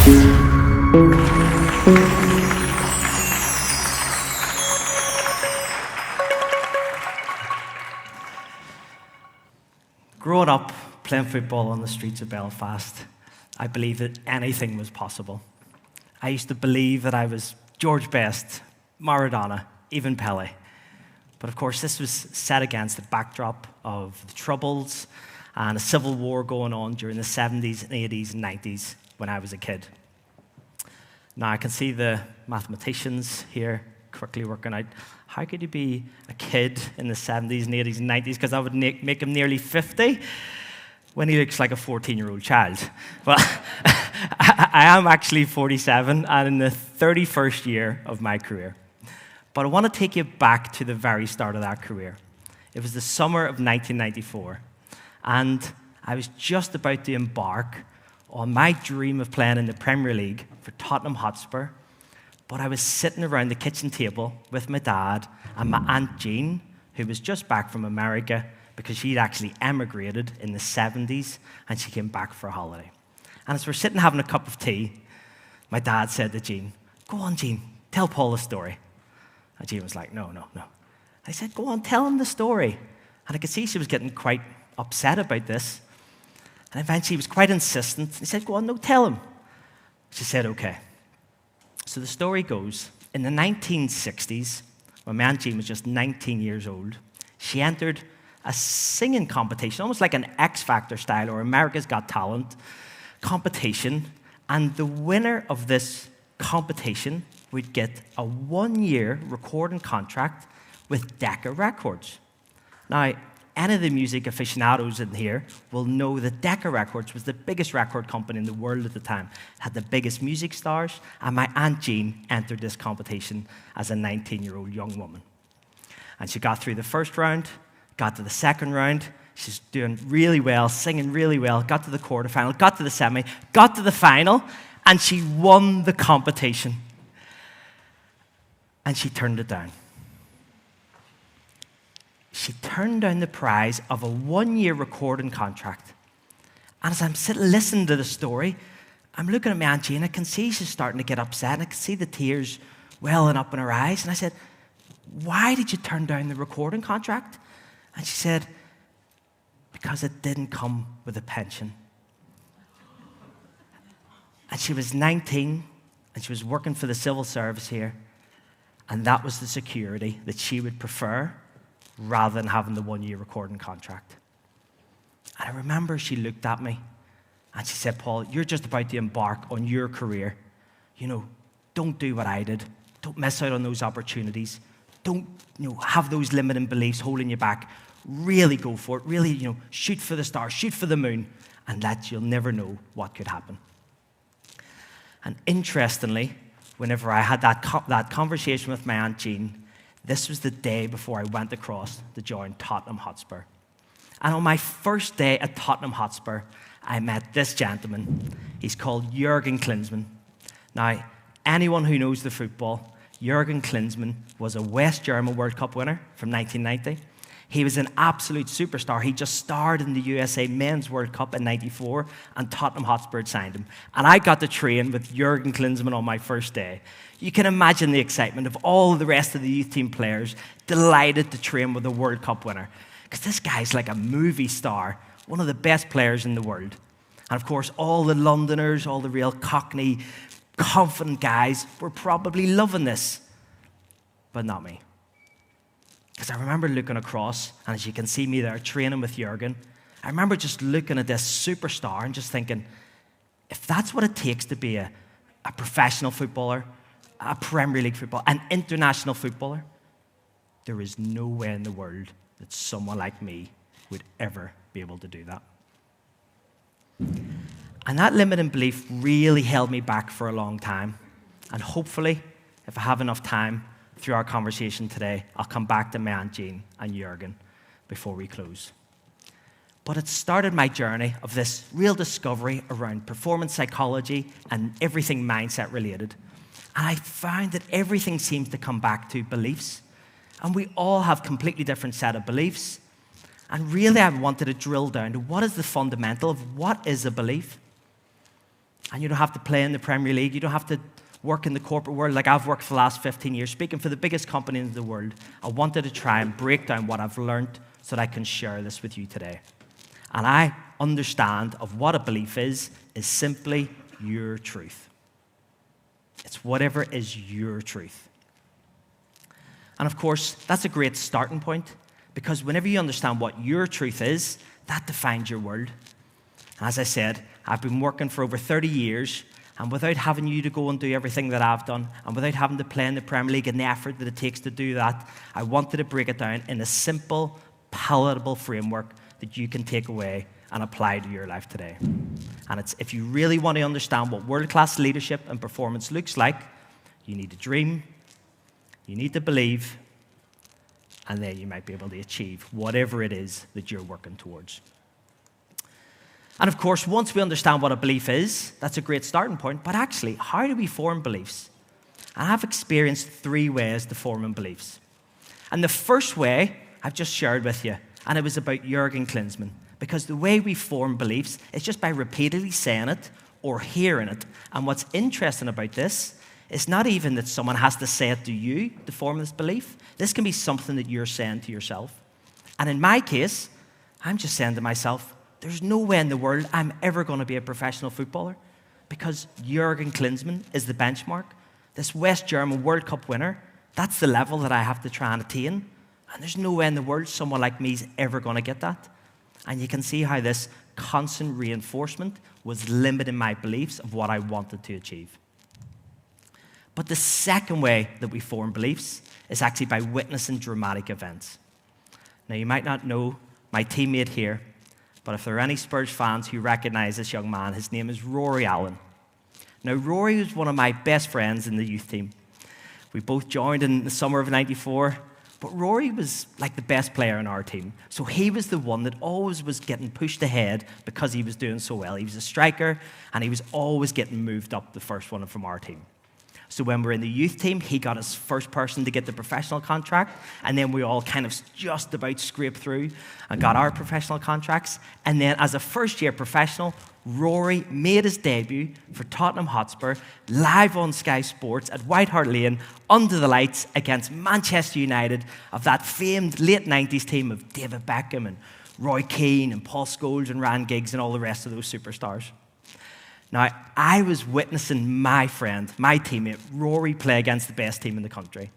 Growing up playing football on the streets of Belfast, I believed that anything was possible. I used to believe that I was George Best, Maradona, even Pele. But of course, this was set against the backdrop of the Troubles and a civil war going on during the 70s and 80s and 90s when I was a kid. Now, I can see the mathematicians here quickly working out, how could you be a kid in the 70s and 80s and 90s? Because that would make him nearly 50 when he looks like a 14-year-old child. Well, I am actually 47 and in the 31st year of my career. But I want to take you back to the very start of that career. It was the summer of 1994, and I was just about to embark on my dream of playing in the Premier League for Tottenham Hotspur. But I was sitting around the kitchen table with my dad and my Aunt Jean, who was just back from America because she'd actually emigrated in the 70s and she came back for a holiday. And as we're sitting having a cup of tea, my dad said to Jean, "Go on, Jean, tell Paul a story." And Jean was like, no. I said, "Go on, tell him the story." And I could see she was getting quite upset about this. And eventually he was quite insistent. He said, "Go on, no, tell him." She said, "Okay." So the story goes, in the 1960s, when my Aunt Jean was just 19 years old, she entered a singing competition, almost like an X Factor style or America's Got Talent competition. And the winner of this competition would get a 1-year recording contract with Decca Records. Now, any of the music aficionados in here will know that Decca Records was the biggest record company in the world at the time. It had the biggest music stars, and my Aunt Jean entered this competition as a 19-year-old young woman. And she got through the first round, got to the second round. She's doing really well, singing really well, got to the quarterfinal, got to the semi, got to the final, and she won the competition. And she turned it down. She turned down the prize of a 1-year recording contract. And as I'm sitting listening to the story, I'm looking at my Aunt Jean. I can see she's starting to get upset, and I can see the tears welling up in her eyes. And I said, "Why did you turn down the recording contract?" And she said, "Because it didn't come with a pension." And she was 19, and she was working for the civil service here. And that was the security that she would prefer rather than having the 1-year recording contract. And I remember she looked at me and she said, "Paul, you're just about to embark on your career. Don't do what I did. Don't miss out on those opportunities. Don't, have those limiting beliefs holding you back. Really go for it. Really, shoot for the stars, shoot for the moon, and that you'll never know what could happen." And interestingly, whenever I had that conversation with my Aunt Jean, this was the day before I went across to join Tottenham Hotspur. And on my first day at Tottenham Hotspur, I met this gentleman. He's called Jurgen Klinsmann. Now, anyone who knows the football, Jurgen Klinsmann was a West German World Cup winner from 1990. He was an absolute superstar. He just starred in the USA Men's World Cup in '94, and Tottenham Hotspur had signed him. And I got to train with Jurgen Klinsmann on my first day. You can imagine the excitement of all the rest of the youth team players delighted to train with a World Cup winner. Because this guy's like a movie star, one of the best players in the world. And of course, all the Londoners, all the real Cockney, confident guys were probably loving this. But not me. Because I remember looking across, and as you can see me there training with Jurgen, I remember just looking at this superstar and just thinking, if that's what it takes to be a professional footballer, a Premier League footballer, an international footballer, there is no way in the world that someone like me would ever be able to do that. And that limiting belief really held me back for a long time. And hopefully, if I have enough time through our conversation today, I'll come back to my Aunt Jean and Jurgen before we close. But it started my journey of this real discovery around performance psychology and everything mindset related. And I found that everything seems to come back to beliefs. And we all have completely different set of beliefs. And really, I wanted to drill down to what is the fundamental of what is a belief. And you don't have to play in the Premier League. You don't have to work in the corporate world like I've worked for the last 15 years, speaking for the biggest company in the world. I wanted to try and break down what I've learned so that I can share this with you today. And I understand of what a belief is simply your truth. It's whatever is your truth. And of course, that's a great starting point, because whenever you understand what your truth is, that defines your world. And as I said, I've been working for over 30 years, and without having you to go and do everything that I've done, and without having to play in the Premier League and the effort that it takes to do that, I wanted to break it down in a simple, palatable framework that you can take away and apply to your life today. And it's, if you really want to understand what world-class leadership and performance looks like, you need to dream, you need to believe, and then you might be able to achieve whatever it is that you're working towards. And of course, once we understand what a belief is, that's a great starting point. But actually, how do we form beliefs? And I've experienced 3 ways to forming beliefs. And the first way I've just shared with you, and it was about Jurgen Klinsmann. Because the way we form beliefs is just by repeatedly saying it or hearing it. And what's interesting about this is not even that someone has to say it to you to form this belief. This can be something that you're saying to yourself. And in my case, I'm just saying to myself, there's no way in the world I'm ever going to be a professional footballer, because Jurgen Klinsmann is the benchmark. This West German World Cup winner, that's the level that I have to try and attain. And there's no way in the world someone like me is ever going to get that. And you can see how this constant reinforcement was limiting my beliefs of what I wanted to achieve. But the second way that we form beliefs is actually by witnessing dramatic events. Now, you might not know my teammate here, but if there are any Spurs fans who recognize this young man, his name is Rory Allen. Now, Rory was one of my best friends in the youth team. We both joined in the summer of '94, but Rory was like the best player on our team. So he was the one that always was getting pushed ahead because he was doing so well. He was a striker, and he was always getting moved up, the first one from our team. So when we were in the youth team, he got his first person to get the professional contract, and then we all kind of just about scraped through and got our professional contracts. And then as a first-year professional, Rory made his debut for Tottenham Hotspur live on Sky Sports at White Hart Lane under the lights against Manchester United of that famed late 90s team of David Beckham and Roy Keane and Paul Scholes and Ryan Giggs and all the rest of those superstars. Now, I was witnessing my friend, my teammate, Rory, play against the best team in the country.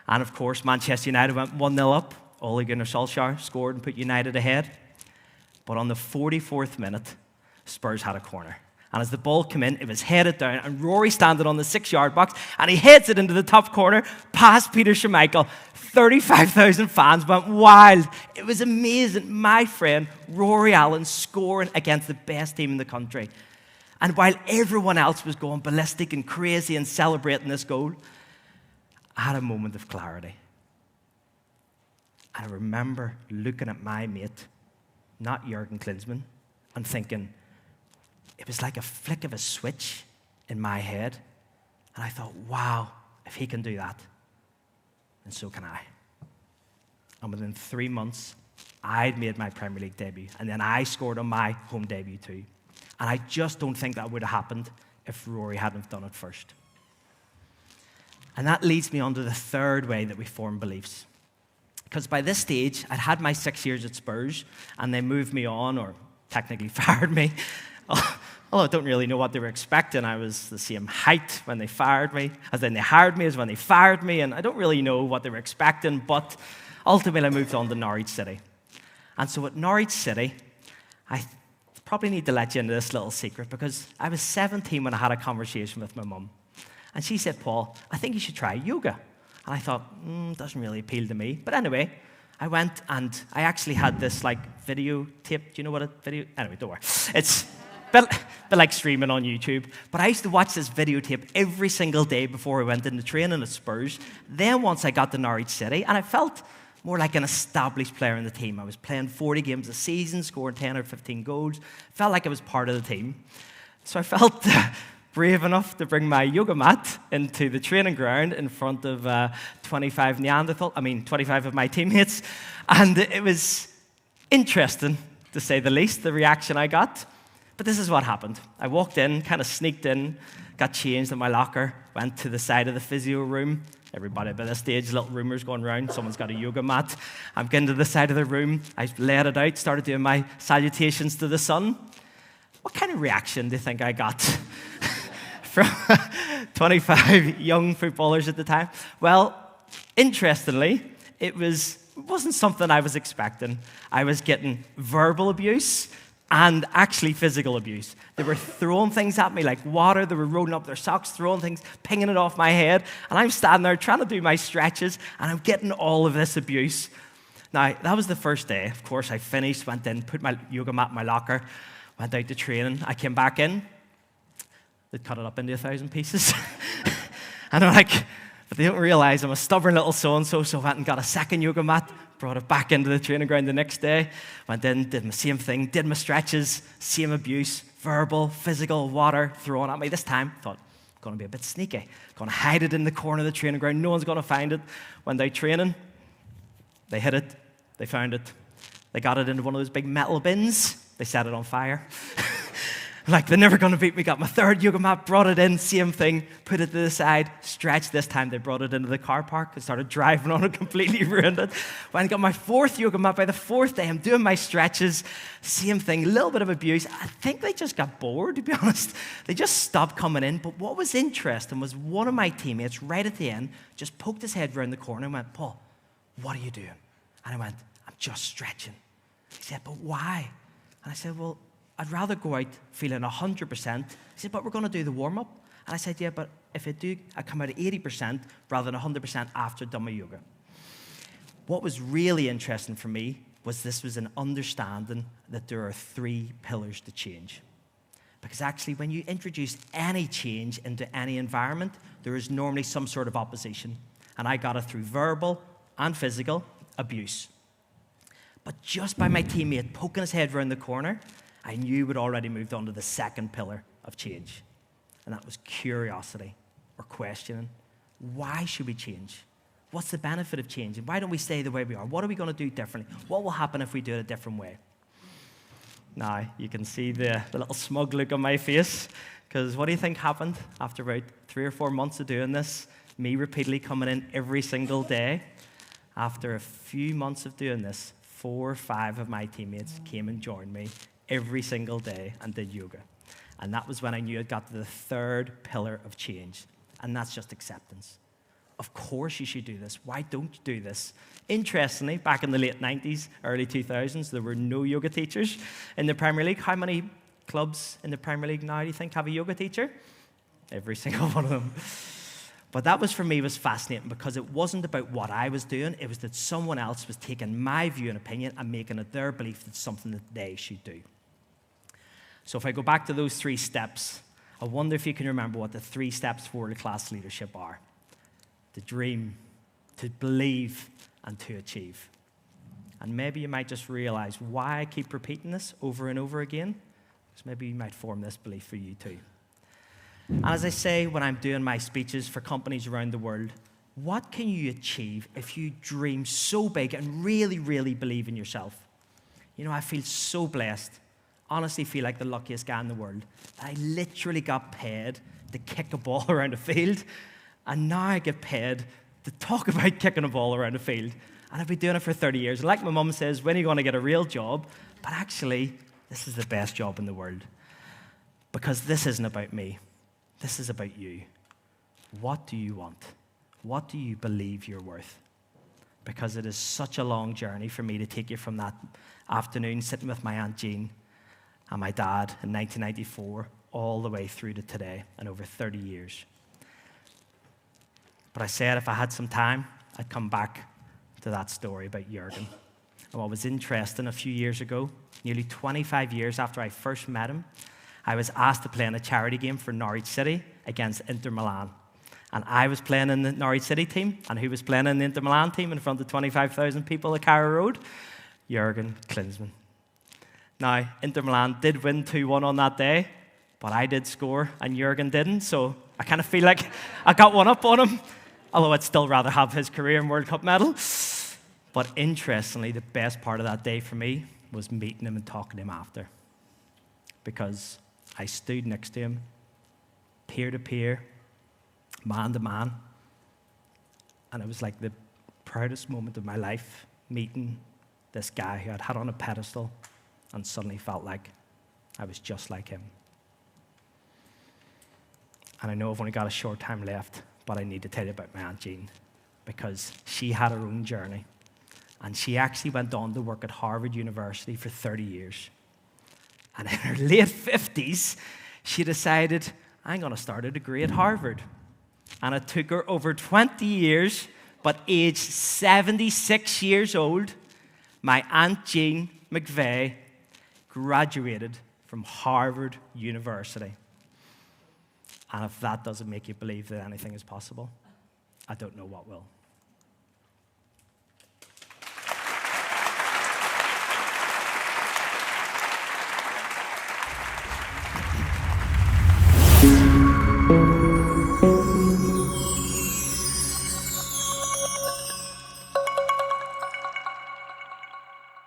And of course, Manchester United went 1-0 up. Ole Gunnar Solskjaer scored and put United ahead. But on the 44th minute, Spurs had a corner. And as the ball came in, it was headed down, and Rory standing on the 6-yard box, and he heads it into the top corner, past Peter Schmeichel. 35,000 fans went wild. It was amazing. My friend, Rory Allen, scoring against the best team in the country. And while everyone else was going ballistic and crazy and celebrating this goal, I had a moment of clarity. I remember looking at my mate, not Jurgen Klinsmann, and thinking, it was like a flick of a switch in my head. And I thought, wow, if he can do that, then so can I. And within 3 months, I'd made my Premier League debut. And then I scored on my home debut too. And I just don't think that would have happened if Rory hadn't done it first. And that leads me on to the third way that we form beliefs. Because by this stage, I'd had my 6 years at Spurs, and they moved me on, or technically fired me. Although I don't really know what they were expecting. I was the same height when they fired me, as then they hired me as when they fired me, and I don't really know what they were expecting, but ultimately I moved on to Norwich City. And so at Norwich City, I probably need to let you into this little secret, because I was 17 when I had a conversation with my mum. And she said, Paul, I think you should try yoga. And I thought, doesn't really appeal to me. But anyway, I went and I actually had this video tape. Do you know what a video? Anyway, don't worry. It's a bit like streaming on YouTube. But I used to watch this videotape every single day before I went into training at Spurs. Then once I got to Norwich City, and I felt more like an established player in the team. I was playing 40 games a season, scoring 10 or 15 goals. Felt like I was part of the team. So I felt brave enough to bring my yoga mat into the training ground in front of 25 of my teammates. And it was interesting, to say the least, the reaction I got. But this is what happened. I walked in, kind of sneaked in, got changed in my locker, went to the side of the physio room. Everybody by this stage, little rumors going around, someone's got a yoga mat. I'm getting to the side of the room. I laid it out, started doing my salutations to the sun. What kind of reaction do you think I got from 25 young footballers at the time? Well, interestingly, it wasn't something I was expecting. I was getting verbal abuse and actually physical abuse. They were throwing things at me like water. They were rolling up their socks, throwing things, pinging it off my head. And I'm standing there trying to do my stretches, and I'm getting all of this abuse. Now, that was the first day. Of course, I finished, went in, put my yoga mat in my locker, went out to training. I came back in. They'd cut it up into 1,000 pieces. And I'm like, but they don't realize I'm a stubborn little so-and-so, so I went and got a second yoga mat, brought it back into the training ground the next day, went in, did my same thing, did my stretches, same abuse, verbal, physical, water thrown at me. This time, thought, going to be a bit sneaky, going to hide it in the corner of the training ground, no one's going to find it. Went out training, they hid it, they found it, they got it into one of those big metal bins, they set it on fire. Like, they're never going to beat me. Got my third yoga mat, brought it in, same thing, put it to the side, stretched. This time they brought it into the car park and started driving on it, completely ruined it. Went and got my fourth yoga mat. By the fourth day, I'm doing my stretches, same thing, a little bit of abuse. I think they just got bored, to be honest. They just stopped coming in. But what was interesting was one of my teammates, right at the end, just poked his head around the corner and went, "Paul, what are you doing?" And I went, "I'm just stretching." He said, "But why?" And I said, "Well, I'd rather go out feeling 100%. He said, "But we're going to do the warm-up." And I said, "Yeah, but if I come out at 80% rather than 100% after I've done my yoga." What was really interesting for me was this was an understanding that there are 3 pillars to change. Because actually, when you introduce any change into any environment, there is normally some sort of opposition. And I got it through verbal and physical abuse. But just by my teammate poking his head around the corner, I knew we'd already moved on to the second pillar of change. And that was curiosity, or questioning. Why should we change? What's the benefit of changing? Why don't we stay the way we are? What are we going to do differently? What will happen if we do it a different way? Now, you can see the little smug look on my face, because what do you think happened after about 3 or 4 months of doing this? Me repeatedly coming in every single day. After a few months of doing this, 4 or 5 of my teammates came and joined me every single day and did yoga. And that was when I knew I'd got to the third pillar of change, and that's just acceptance. Of course you should do this. Why don't you do this? Interestingly, back in the late 90s, early 2000s, there were no yoga teachers in the Premier League. How many clubs in the Premier League now do you think have a yoga teacher? Every single one of them. But that was, for me, was fascinating, because it wasn't about what I was doing. It was that someone else was taking my view and opinion and making it their belief that it's something that they should do. So if I go back to those 3 steps, I wonder if you can remember what the 3 steps for world-class leadership are. To dream, to believe, and to achieve. And maybe you might just realize why I keep repeating this over and over again, because maybe you might form this belief for you too. And as I say when I'm doing my speeches for companies around the world, what can you achieve if you dream so big and really, really believe in yourself? You know, I feel so blessed. Honestly feel like the luckiest guy in the world. I literally got paid to kick a ball around a field, and now I get paid to talk about kicking a ball around a field. And I've been doing it for 30 years. Like my mum says, when are you going to get a real job? But actually, this is the best job in the world. Because this isn't about me. This is about you. What do you want? What do you believe you're worth? Because it is such a long journey for me to take you from that afternoon sitting with my Aunt Jean and my dad in 1994 all the way through to today, and over 30 years. But I said if I had some time, I'd come back to that story about Jurgen. And what was interesting, a few years ago, nearly 25 years after I first met him, I was asked to play in a charity game for Norwich City against Inter Milan. And I was playing in the Norwich City team, and who was playing in the Inter Milan team in front of 25,000 people at Carrow Road? Jurgen Klinsmann. Now, Inter Milan did win 2-1 on that day, but I did score, and Jurgen didn't, so I kind of feel like I got one up on him, although I'd still rather have his career and World Cup medal. But interestingly, the best part of that day for me was meeting him and talking to him after. because I stood next to him, peer to peer, man to man, and it was like the proudest moment of my life, meeting this guy who I'd had on a pedestal and suddenly felt like I was just like him. And I know I've only got a short time left, but I need to tell you about my Aunt Jean, because she had her own journey. And she actually went on to work at Harvard University for 30 years. And in her late 50s, she decided, I'm going to start a degree at Harvard. And it took her over 20 years, but aged 76 years old, my Aunt Jean McVeigh graduated from Harvard University. And if that doesn't make you believe that anything is possible, I don't know what will.